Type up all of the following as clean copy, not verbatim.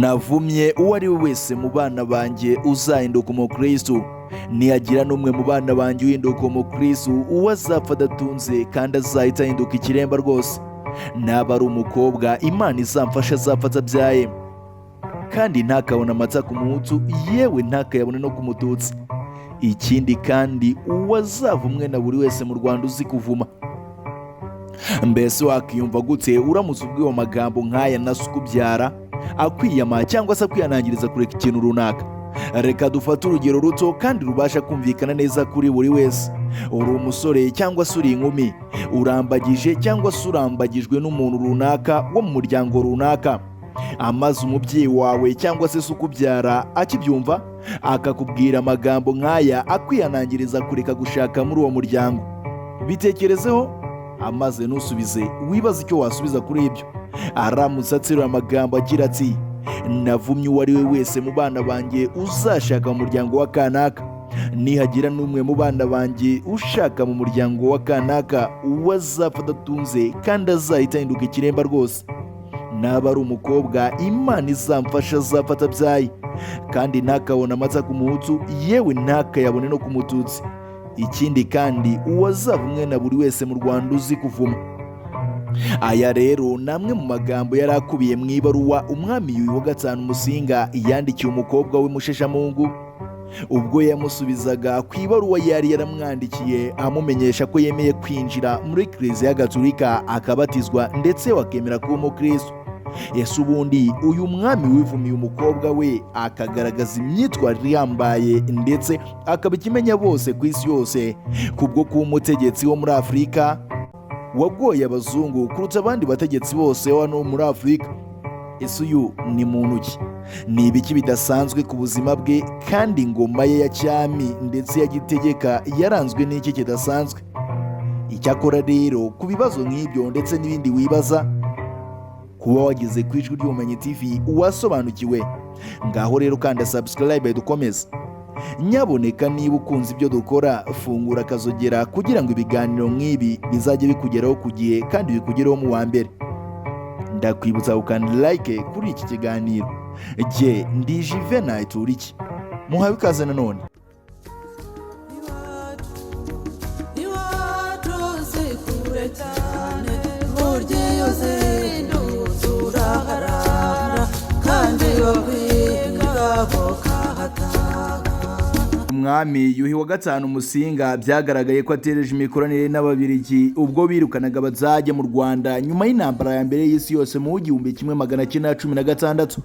navumye uwo ari we wese mu bana banjye uzahinduka umukristo. Nihagira n'umwe mu bana banjye uhinduka umukristo, uwo azapfa adatunze kandi azahita ahinduka ikiremba rwose. Naba ari umukobwa, Imana izamfasha azapfa atabyaye, kandi ntakabone amata ku muhutu, yewe ntakayabone no ku mututsi. Ikindi kandi, uwo azavumwe na buri wese mu Rwanda uzi kuvuma. Mbese wakiyumva gute uramutse ubwiwe amagambo nk'aya na se ukubyara akwiyama cyangwa se akwihanangiriza kureka ikintu runaka? Reka dufate urugero ruto kandi rubasha kumvikana neza kuri buri wese. Uri umusore cyangwa se uri inkumi, urambagije cyangwa se urambagijwe n'umuntu runaka wo mu muryango runaka, amaze umubyeyi wawe cyangwa se ukubyara akibyumva akakubwira amagambo nk'aya akwihanangiriza kureka gushaka muri uwo muryango. Bitekerezeho, amaze ntusubize wibaza icyo wasubiza kuri ibyo. Aramutse atsirura amagambo agira ati, navumye uwo ari we wese mu bana banjye uzashaka mu muryango wa kanaka. Nihagira n'umwe mu bana banjye ushaka mu muryango wa kanaka, uwo azapfa adatunze kandi azahita ahinduka ikiremba rwose. Naba ari umukobwa, Imana izamfasha azapfa atabyaye, kandi ntakabone amata ku muhutu, yewe ntakayabone no ku mututsi. Ikindi kandi, uwo azavumwe na buri wese mu Rwanda uzi kuvuma. Aya rero ni amwe mu magambo yari akubiye mu ibaruwa umwami Yuhi V Musinga yandikiye umukobwa we Musheshamungu, ubwo yamusubizaga ku ibaruwa yari yaramwandikiye amumenyesha ko yemeye kwinjira muri Kiliziya Gatolika akabatizwa ndetse wakemera kuba umukristo. Ese ubundi uyu mwami wivumiye umukobwa we akagaragaza imyitwarire ihambaye ndetse akaba ikimenya bose ku isi yose kubwo kuba umutegetsi wo muri Afurika wagoye abazungu kuruta abandi bategetsi bose hano muri Afurika? Ese uyu ni muntu ki? Ni ibiki bidasanzwe ku buzima bwe, kandi ingoma ye ya cyami ndetse ya gitegeka yaranzwe n'iki kidasanzwe? Icyakora rero ku bibazo nk'ibyo ndetse n'ibindi wibaza, kuba wageze ku Ijwi ry'Ubumenyi TV wasobanukiwe, ngaho rero kanda subscribe dukomeze. Nyaboneka niba ukunze ibyo dukora, fungura akazogera kugira ngo ibiganiro nk'ibi bizajye bikugeraho ku gihe kandi bikugereho mu wa mbere. Ndakwibutsa gukanda like kuri iki kiganiro. Jye ndi Juvenal Turiki, muhawe ikaze nanone. Umwami Yuhi V Musinga byagaragaye ko atereje imikoranire n'Ababiligi ubwo birukanaga abazajya mu Rwanda nyuma y'intambara ya mbere y'isi yose mu 1916.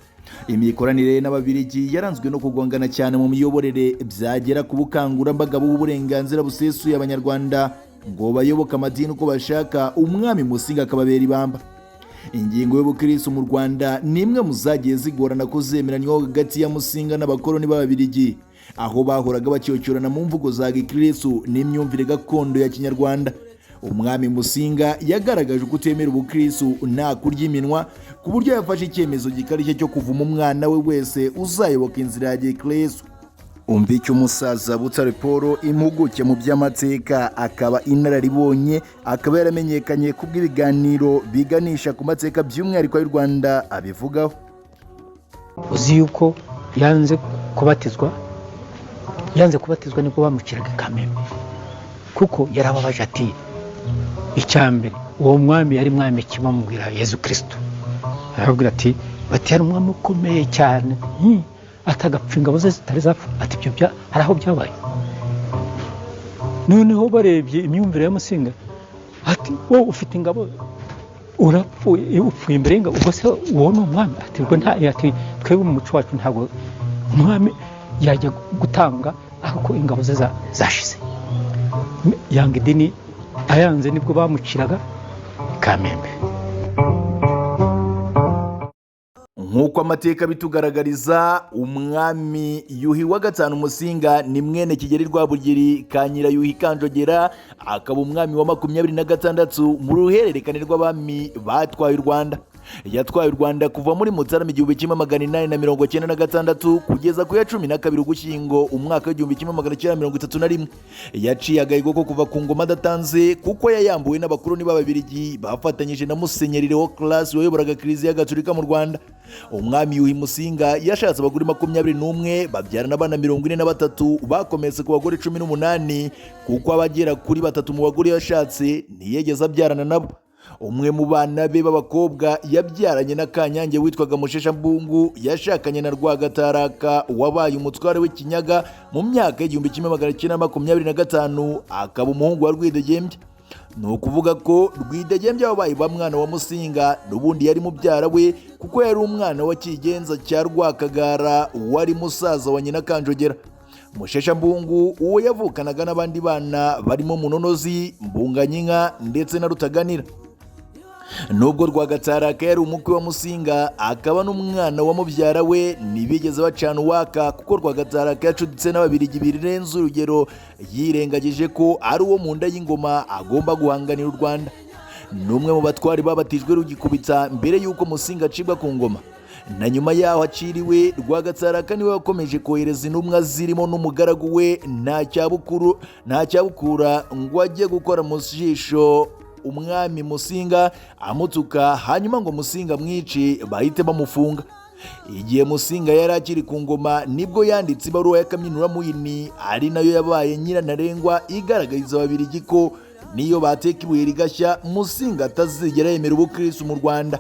Imikoranire n'Ababiligi yaranzwe no kugongana cyane mu miyoborere, byagera ku bukangurambaga bw'uburenganzira busesuye abanyarwanda ngo bayoboke amadini uko bashaka, umwami Musinga akababera ibamba. Ingingo y'ubukristo mu Rwanda ni imwe mu zagiye zigorana ko zemeranywa hagati ya Musinga n'abakoloni b'Ababiligi, aho bahoraga bacyocorana mu mvugo za gikristo n'imyumvire gakondo ya Kinyarwanda. Umwami Musinga yagaragaje ko utemera ubukristo nta kurya iminwa, ku buryo yafashe icyemezo gikarishye cyo kuvuma umwana we wese uzayoboka inzira ya gikristo. Umva icyo umusaza Butare Paul, impuguke mu by'amateka akaba inararibonye, akaba yaramenyekanye kubw'ibiganiro biganisha ku mateka by'umwihariko y'u Rwanda abivugaho. Uzi yuko yanze kubatizwa nibwo bamuciraga Kamembe, kuko yarababaje ati, icyambere uwo mwami yari mwami kimamubwira Yezu Kristo, arabwira ati bati yari umwami ukomeye cyane, atagapfa ingabo ze zitari zapfa, ati ibyo hari aho byabaye. Noneho barebye imyumvire ya Musinga, ati wowe ufite ingabo urapfuye, upfuye imbere y'ingabo, ubwo se uwo ni umwami? Ati ubwo ati twebwe mu muco wacu ntabwo umwami yajya gutanga aho ingabo ze zashize. Yanga idini, ayanze nibwo bamuciraga Kamembe. Nk'uko amateka bitugaragariza, umwami Yuhi V Musinga ni mwene Kigeli Rwabugiri ka Nyirayuhi Kanjogera, akaba umwami wa 26 mu ruhererekane rw'abami batwaye u Rwanda. yatwaye u Rwanda kuva muri Mutarama 1896 kugeza ku ya 12 Ugushyingo umwaka 1931. Yaciye agahigo ko kuva ku ngoma adatanze kuko yayambuwe n'abakoloni b'Ababiligi bafatanyije na Musenyeri Léoclas wayoboraga Kiliziya Gatolika mu Rwanda. Umwami Yuhi Musinga yashatse abagore 21 babyarana abana 43 bakometse ku bagore 18 kuko abagera kuri 3 mu bagore yashatse ntiyegeze abyarana nabo. Umwe mu bana be b'abakobwa yabyaranye na Kanyange witwaga Musheshambungu yashakanye na Rwagataraka wabaye umutware w'Ikinyaga mu myaka y'1925, akaba umuhungu wa Rwidegembya. Ni ukuvuga ko Rwidegembya wabaye mwana wa Musinga n'ubundi yari mubyara we kuko yari umwana wa Kigenza cya Rwakagara wari musaza wa nyina Kanjogera. Musheshambungu uwo yavukanaga n'abandi bana barimo Munonozi, Mbunganyinka ndetse na Rutaganira. Nubwo Rwagataraka yari umukwe wa Musinga akaba n'umwana wa mubyara we, ntibigeze bacana uwaka kuko Rwagataraka yacuditse n'Ababiligi birenze urugero, yirengagije ko ari uwo mu nda y'ingoma agomba guhanganira u Rwanda. N'umwe mu batwari babatijwe rugikubita mbere y'uko Musinga acibwa ku ngoma. Na nyuma yaho aciriwe, Rwagataraka niwe wakomeje kohereza intumwa zirimo n'umugaragu we Ntacyabukura ngo ajye gukora mu jisho umwami Musinga amutuka, hanyuma ngo Musinga mwice bahite bamufunga. Igihe Musinga yari akiri ku ngoma nibwo yanditse ibaruwa ya Kaminura Muhini, ari nayo yabaye nyirantarengwa igaragariza Ababiligi ko niyo bateka ibuye rigashya Musinga atazigera yemera ubukristo mu Rwanda.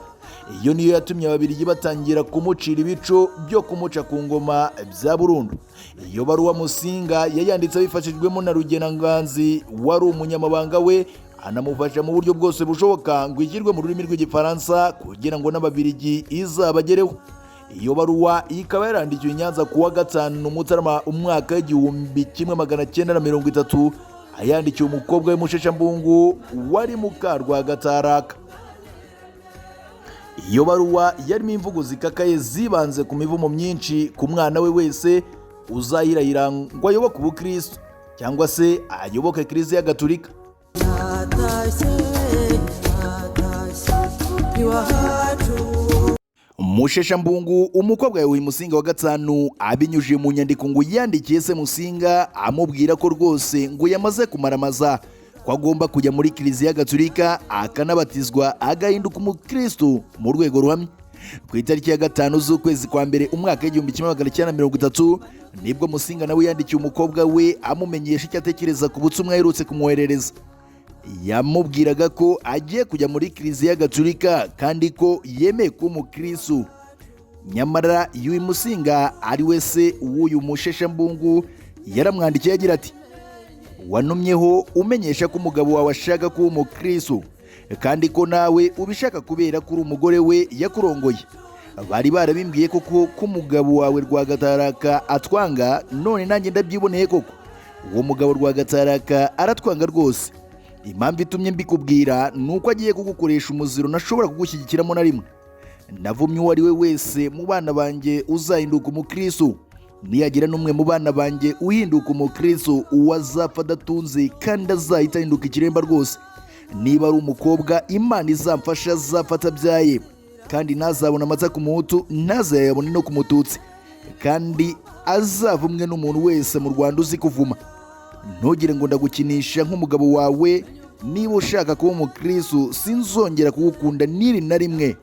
Iyo niyo yatumye Ababiligi batangira kumucira ibico byo kumuca ku ngoma bya burundu. Iyo baruwa Musinga yayanditse abifashijwemo na Rugenanganzi wari umunyamabanga we, anamufasha mu buryo bwose bushoboka ngo ishyirwe mu rurimi rw'Igifaransa kugira ngo n'Ababiligi izabagereho. Iyo baruwa ikaba yarandikiwe i Nyanza kuwa 5 Mutarama umwaka w'1930, ayandikiwe umukobwa we Musheshambungu wari muka Rwagataraka. Iyo baruwa yarimo imvugo zikakaye zibanze ku mivumo myinshi ku mwana we wese uzahirahira ngo ayoboke ubukristo cyangwa se ayoboke Kiliziya Gatolika. Musheshambungu umukobwa wa Musinga wa gatanu abinyujije mu nyandiko ngo yandikiye se Musinga amubwira ko rwose ngo yamaze kumaramaza ko agomba kujya muri Kiliziya Gatolika akanabatizwa agahinduka umukristo mu rwego ruhamye. Ku itariki ya 5 z'ukwezi kwa mbere umwaka w'1930 nibwo Musinga nawe yandikiye umukobwa we amumenyesha icyo atekereza ku butumwa aherutse kumwoherereza. Yamubwiraga ko agiye kujya muri Kiliziya Gatolika kandi ko yemeye kuba umukristo. Nyamara Yuhi Musinga ari we se w'uyu Musheshambungu yaramwandikiye agira ati: "Wanumyeho umenyesha ko umugabo wawe ashaka kuba umukristo kandi ko nawe ubishaka kubera ko uri umugore we yakurongoye. Bari barabimbwiye koko ko umugabo wawe Rwagataraka atwanga, none nanjye ndabyiboneye koko uwo mugabo Rwagataraka aratwanga rwose. Impamvu itumye mbikubwira nuko agiye kugukoresha umuziro nashobora kugushyigikiramo na rimwe. Navumye uwo ari we wese mu bana banjye uzahinduka umukristo. Niyagira n'umwe mu bana banjye uhinduka umukristo uwazapfa adatunze kandi azahita ahinduka ikiremba rwose. Niba ari umukobwa Imana izamfasha azafata abyaye kandi ntazabona amata ku muhutu ntazayabone no ku mututsi, kandi azavumwe n'umuntu wese mu Rwanda uzi kuvuma. Ntugire ngo ndagukinisha nk'umugabo wawe. Niba ushaka kuba umukristo sinzongera kugukunda niri na rimwe.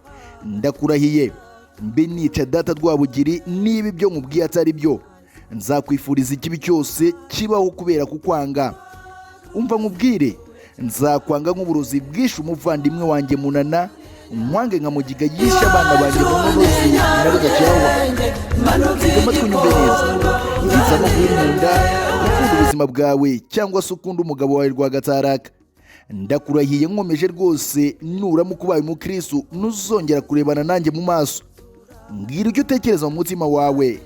Ndakurahiye mbe nica data Rwabugiri niba ibyo nkubwiye atari byo. Nzakwifuriza ikibi cyose kibaho kubera kukwanga. Umva nkubwire, nzakwanga nk'uburozi bwishe umuvandimwe wanjye Munana, nkwange nka Mugiga yishe abana banjye Munonozi na Rudacyawa. Amatwi unyumve neza, uhitamo kwirinda ukunda ubuzima bwawe cyangwa se ukunda umugabo wawe Rwagataraka. Ndakurahiye nkomeje rwose, nuramuka ubaye umukristo ntuzongera kurebana nanjye mu maso. Mbwira icyo utekereza mu mutima wawe.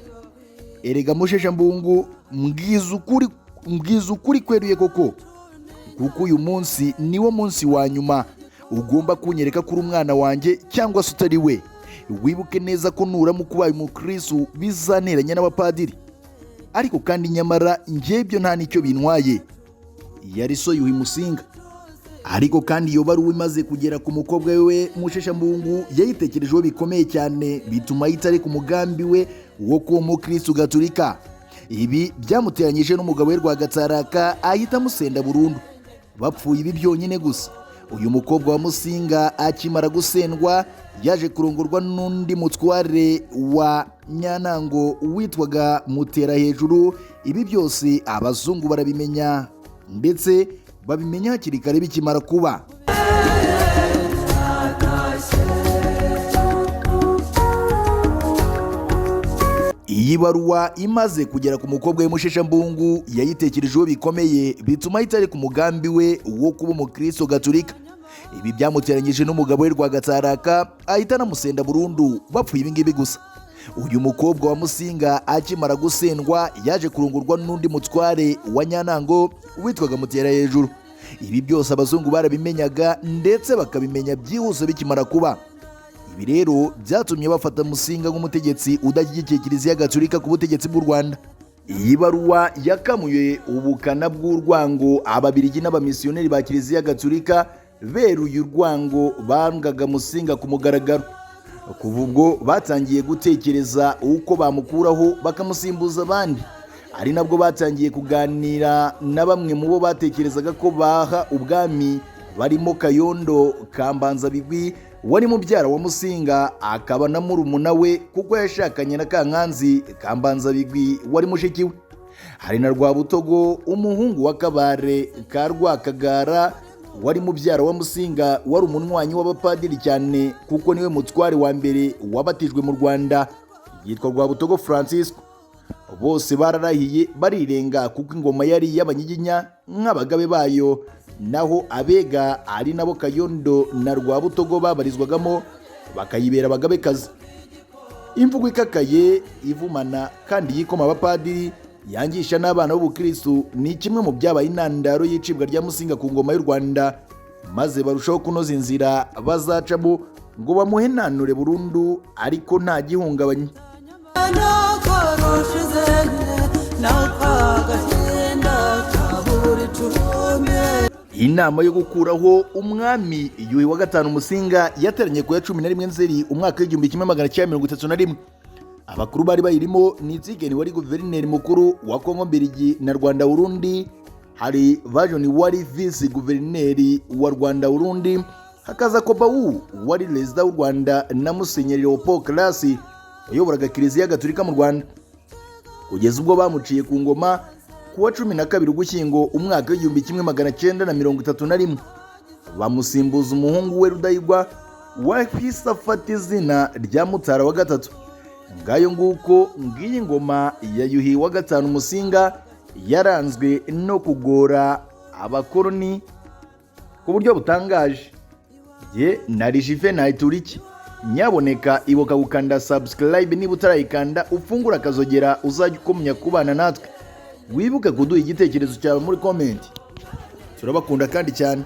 Erega Musheshambungu, mbwiza ukuri kweruye koko, kuko uyu munsi niwo munsi wa nyuma. Ugomba kunyereka ko uri umwana wanjye cyangwa se utari we. Wibuke neza ko nuramuka ubaye umukristo bizaneranya n'abapadiri. Ariko kandi nyamara njye ibyo nta nicyo bintwaye." Yari so Yuhi Musinga. ariko kandi iyo baruwa imaze kugera ku mukobwa we Musheshambungu yayitekerejeho bikomeye cyane, bituma ahita areka umugambi we wo kuba umukristo gatolika. Ibi byamuteranyije n'umugabo we Rwagatsaraka ahita amusenda burundu. Bapfuye ibi byonyine gusa, uyu mukobwa wa Musinga akimara gusendwa yaje kurongorwa n'undi mutware wa Nyantango witwaga Mutera hejuru. Ibi byose abazungu barabimenya, ndetse babimenya hakiri kare bikimara kuba. Iyi baruwa imaze kugera ku mukobwa we Musheshambungu yayitekerejeho bikomeye, bituma ahita areka umugambi we wo kuba umukristo gatolika. Ibi byamuteranyije n'umugabo we Rwagatsaraka ahita anamusenda burundu. Bapfuye ibi ngibi gusa, uyu mukobwa wa Musinga akimara gusendwa yaje kurongorwa n'undi mutware wa Nyantango witwaga Mutera hejuru. Ibi byose abazungu barabimenyaga, ndetse bakabimenya byihuse bikimara kuba. Ibi rero byatumye bafata Musinga nk'umutegetsi udashyigikiye Kiliziya Gatolika ku butegetsi bw'u Rwanda. Iyi baruwa yakamuye ubukana bw'urwango Ababiligi n'abamisiyoneri ba Kiliziya Gatolika beruye urwango bangaga Musinga ku mugaragaro. Kuva ubwo batangiye gutekereza uko bamukuraho bakamusimbuza abandi, ari nabwo batangiye kuganira na bamwe mu bo batekerezaga ko baha ubwami, barimo Kayondo Kambanzabigwi wari mubyara wa Musinga, akaba na murumuna we kuko yashakanye na Kankanzi Kambanzabigwi wari mushiki we. Hari na Rwabutogo umuhungu wa Kabare ka Rwakagara wari mubyara wa Musinga, wari umunywanyi w'abapadiri cyane kuko niwe mutware wa mbere wabatijwe mu Rwanda, yitwa Rwabutogo Francisco. Bose bararahiye barirenga kuko ingoma yari y'Abanyiginya nk'abagabe bayo, naho Abega ari nabo Kayondo na Rwabutogo babarizwagamo bakayibera abagabekazi. Imvugo ikakaye, ivumana kandi yikoma abapadiri, yangisha n'abana b'ubukristo ni kimwe mu byabaye intandaro y'icibwa rya Musinga ku ngoma y'u Rwanda, maze barushaho kunoza inzira bazacamo ngo bamuhenanure burundu, ariko nta gihungabanye. Inama yo gukuraho umwami Yuhi wa gatanu Musinga yateranye ku ya 11 Nzeri umwaka w'1931. Abakuru bari bayirimo ni Nzigeni wari guverineri mukuru wa Kongo Mbirigi na Rwanda Burundi, hari Vajoni wari vice guverineri wa Rwanda Burundi, hakaza Kobawu wari perezida w'u Rwanda na Musenyeri Leopold Clasi wayoboraga Kiliziya Gatolika mu Rwanda. Kugeza ubwo bamuciye ku ngoma ku wa 12 Ugushyingo umwaka w'1931, bamusimbuza umuhungu we Rudahigwa wahise afata izina rya Mutara wa gatatu. Ngayo nguko ngiyi ngoma ya Yuhi wa gatanu Musinga yaranzwe no kugora abakoloni ku buryo butangaje. Ye nari Juvenal Turiki, nyaboneka ibuka gukanda subscribe niba utarayikanda, ufungura akazogera uzajya ukomenya kubana natwe. Wibuke kuduha igitekerezo cyawe muri comment, turabakunda kandi cyane.